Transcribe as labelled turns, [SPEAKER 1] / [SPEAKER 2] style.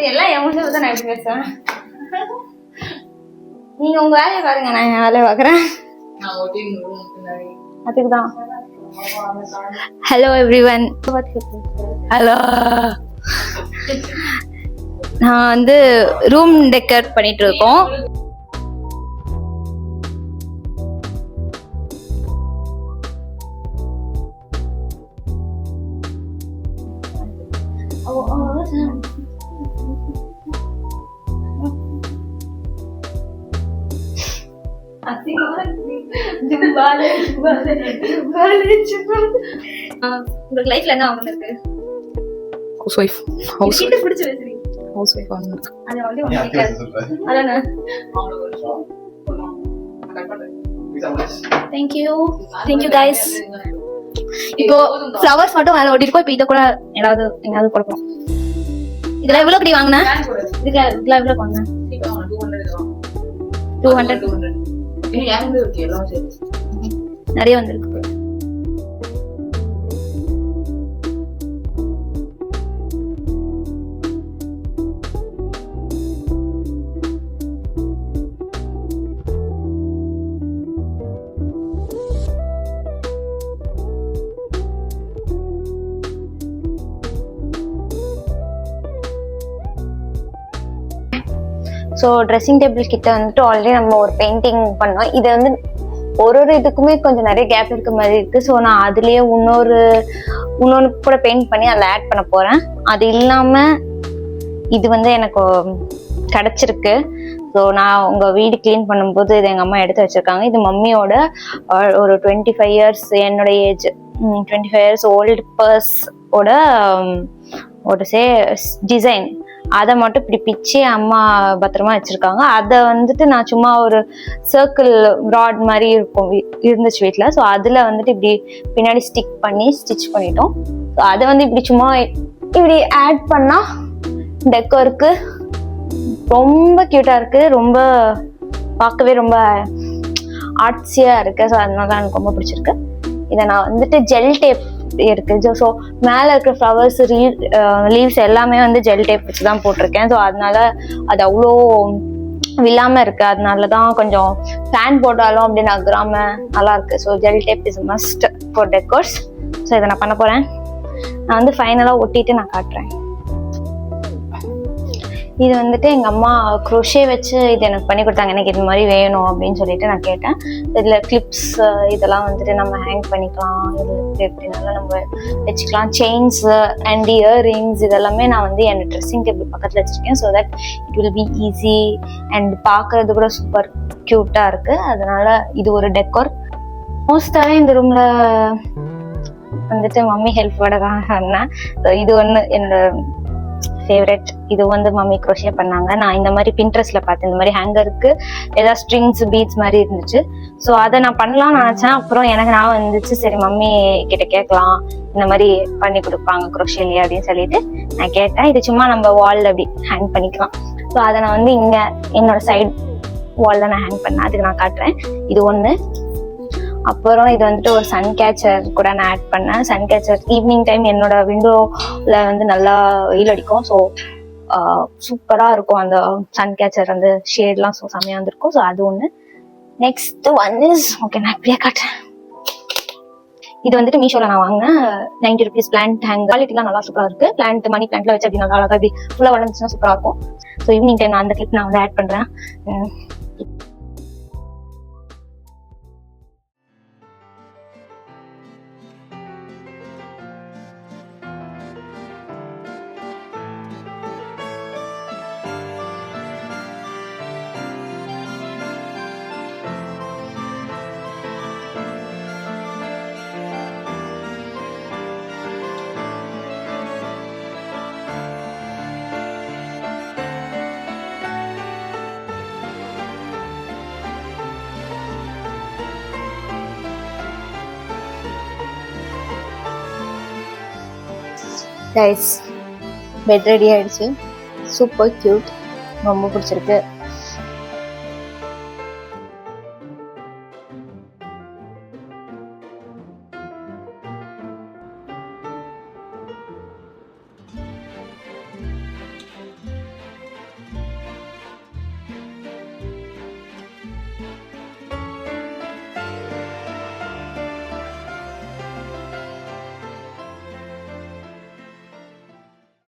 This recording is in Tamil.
[SPEAKER 1] எல்லாம் எமோஷனல் தான் நான் எப்படி பேசுறேன். நீங்க உங்க வேலையை பாருங்க, நான் என் வேலையை பாக்குறேன். அதுக்குதான். Hello everyone. ஹலோ. நான் வந்து ரூம் டெக்கர் பண்ணிட்டு இருக்கோம். உங்களுக்கு லைஃப்ல என்ன ஆகணும் இருக்கு?
[SPEAKER 2] House wife. ஹவுஸ்
[SPEAKER 1] கிட்ட பிடிச்சு பேசுறீங்க.
[SPEAKER 2] ஹவுஸ் ஒய்ஃப் ஆகணும்.
[SPEAKER 1] அது வந்து உங்களுக்கு அதானே. Thank you guys. இப்போ ஃப்ளவர்ஸ் மட்டும் மேல ஓடி இருக்கோம். இப்போ இத கூட எங்கயாவது கொடுப்போம். இதெல்லாம் எவ்வளவு கடி வாங்குனா? இதெல்லாம் எவ்வளவு வாங்குனா? 200. நிறைய வந்திருக்கு. ஸோ ட்ரெஸ்ஸிங் டேபிள் கிட்ட வந்துட்டு ஆல்ரெடி நம்ம ஒரு பெயிண்டிங் பண்ணோம். இது வந்து ஒரு இதுக்குமே கொஞ்சம் நிறைய கேப் இருக்க மாதிரி இருக்கு. ஸோ நான் அதுலயே இன்னொன்று கூட பெயிண்ட் பண்ணி அதில் ஆட் பண்ண போறேன். அது இல்லாம இது வந்து எனக்கு கிடைச்சிருக்கு. ஸோ நான் உங்க வீடு கிளீன் பண்ணும்போது இது எங்க அம்மா எடுத்து வச்சிருக்காங்க. இது மம்மியோட ஒரு 25 இயர்ஸ், என்னோட ஏஜ் 25 இயர்ஸ் ஓல்டு பர்ஸ் ஓட ஒரு டிசைன். அதை மட்டும் இப்படி பிச்சு அம்மா பத்திரமா வச்சிருக்காங்க. அதை வந்துட்டு நான் சும்மா ஒரு சர்க்கிள் ராட் மாதிரி இருந்துச்சு வீட்டில். ஸோ அதில் வந்துட்டு இப்படி பின்னாடி ஸ்டிச் பண்ணிட்டோம். ஸோ அதை வந்து இப்படி சும்மா இப்படி ஆட் பண்ணா டெக்கோருக்கு ரொம்ப கியூட்டா இருக்கு. ரொம்ப பார்க்கவே ரொம்ப ஆர்ட்ஸியா இருக்கு. ஸோ அதனால எனக்கு ரொம்ப பிடிச்சிருக்கு. இதை நான் வந்துட்டு ஜெல் டேப் இருக்கு. ஸோ மேல இருக்கிற ஃப்ளவர்ஸ் லீவ்ஸ் எல்லாமே வந்து ஜெல் டேப் வச்சுதான் போட்டிருக்கேன். ஸோ அதனால அது அவ்வளோ விழாம இருக்கு. அதனாலதான் கொஞ்சம் ஃபேன் போட்டாலும் அப்படி நகராம நல்லா இருக்கு. So gel tape is must for decors. So இதை நான் பண்ண போறேன். நான் வந்து ஃபைனலா ஒட்டிட்டு நான் காட்டுறேன். இது வந்துட்டு எங்க அம்மா குரோஷே வச்சு இது எனக்கு பண்ணி கொடுத்தாங்க. எனக்கு இது மாதிரி வேணும் அப்படின்னு சொல்லிட்டு நான் கேட்டேன். இதுல கிளிப்ஸ் இதெல்லாம் வந்துட்டு நம்ம ஹேங் பண்ணிக்கலாம். இது எப்படினாலும் நம்ம வச்சுக்கலாம். செயின்ஸ் அண்ட் இயர்ரிங்ஸ் இதெல்லாமே நான் வந்து என் ட்ரெஸ்ஸிங் டேபிள் பக்கத்துல வச்சிருக்கேன். So that it will be easy and பார்க்கறது கூட சூப்பர் கியூட்டா இருக்கு. அதனால இது ஒரு டெக்கோர். மோஸ்டாவே இந்த ரூம்ல வந்துட்டு மம்மி ஹெல்ப்போட தான் சொன்னேன். இது ஒன்று என்னோட ஃபேவரட். இது வந்து மம்மி குரோஷே பண்ணாங்க. நான் இந்த மாதிரி பின்ட்ரெஸ்ட்ல பார்த்தேன். இந்த மாதிரி ஹேங்கருக்கு ஏதாவது ஸ்ட்ரிங்ஸ் பீட்ஸ் மாதிரி இருந்துச்சு. ஸோ அதை நான் பண்ணலாம்னு நினைச்சேன். அப்புறம் எனக்கு நான் வந்துச்சு, சரி மம்மி கிட்ட கேட்கலாம், இந்த மாதிரி பண்ணி கொடுப்பாங்க குரோஷேலயே அப்படின்னு சொல்லிட்டு நான் கேட்டேன். இது சும்மா நம்ம வால்ல அப்படி ஹேங் பண்ணிக்கலாம். ஸோ அதை நான் வந்து இங்க என்னோட சைட் வால்ல நான் ஹேங் பண்ணேன். அதுக்கு நான் காட்டுறேன். இது ஒண்ணு. அப்புறம் இது வந்துட்டு ஒரு சன் கேச்சர் கூட நான் ஆட் பண்ணேன். சன் கேச்சர் ஈவினிங் டைம் என்னோட விண்டோல வந்து நல்லா வெயில் அடிக்கும். ஸோ சூப்பரா இருக்கும் அந்த சன் கேச்சர், அந்த ஷேட்லாம் ஸோ செம்மையா வந்திருக்கும். ஸோ அது ஒண்ணு. நெக்ஸ்ட் ஒன் இஸ் ஓகே, நான் இப்படியே காட்டுறேன். இது வந்துட்டு மீஷோல நான் வாங்கினேன். 90 rupees பிளான்ட் ஹேங். குவாலிட்டிலாம் நல்லா சூப்பரா இருக்கு. பிளான்ட் மணி பிளான்ட்ல வச்சு அப்படி நல்லா அழகா இப்படி ஃபுல்லா வளர்ந்துச்சுன்னா சூப்பரா இருக்கும். ஸோ ஈவினிங் டைம் நான் அந்த கிளிப் நான் வந்து ஆட் பண்றேன். கைஸ், பெட் ரெடி ஆயிடுச்சு. சூப்பர் கியூட், ரொம்ப பிடிச்சிருக்கு.